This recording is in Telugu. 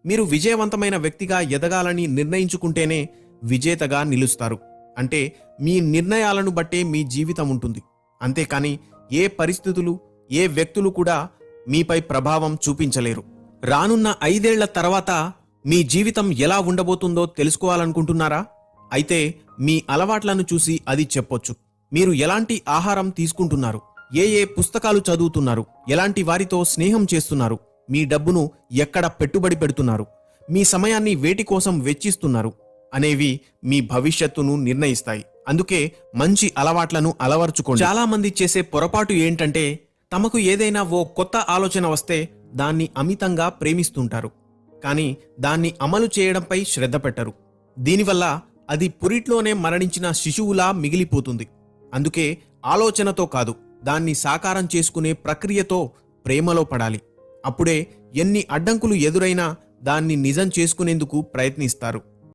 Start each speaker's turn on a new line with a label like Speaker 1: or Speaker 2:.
Speaker 1: మీరు విజయవంతమైన వ్యక్తిగా ఎదగాలని నిర్ణయించుకుంటేనే విజేతగా నిలుస్తారు. అంటే మీ నిర్ణయాలను బట్టే మీ జీవితం ఉంటుంది. అంతేకాని ఏ పరిస్థితులు, ఏ వ్యక్తులు కూడా మీపై ప్రభావం చూపించలేరు. రానున్న 5 ఏళ్ల తర్వాత మీ జీవితం ఎలా ఉండబోతుందో తెలుసుకోవాలనుకుంటున్నారా? అయితే మీ అలవాట్లను చూసి అది చెప్పొచ్చు. మీరు ఎలాంటి ఆహారం తీసుకుంటున్నారు, ఏ పుస్తకాలు చదువుతున్నారు, ఎలాంటి వారితో స్నేహం చేస్తున్నారు, మీ డబ్బును ఎక్కడ పెట్టుబడి పెడుతున్నారు, మీ సమయాన్ని వేటి కోసం వెచ్చిస్తున్నారు అనేవి మీ భవిష్యత్తును నిర్ణయిస్తాయి. అందుకే మంచి అలవాట్లను అలవర్చుకోండి. చాలా మంది చేసే పొరపాటు ఏంటంటే తమకు ఏదైనా ఓ కొత్త ఆలోచన వస్తే దాన్ని అమితంగా ప్రేమిస్తుంటారు, కానీ దాన్ని అమలు చేయడంపై శ్రద్ధ పెట్టరు. దీనివల్ల అది పురిట్లోనే మరణించిన శిశువులా మిగిలిపోతుంది. అందుకే ఆలోచనతో కాదు, దాన్ని సాకారం చేసుకునే ప్రక్రియతో ప్రేమలో పడాలి. అప్పుడే ఎన్ని అడ్డంకులు ఎదురైనా దాన్ని నిజం చేసుకునేందుకు ప్రయత్నిస్తారు.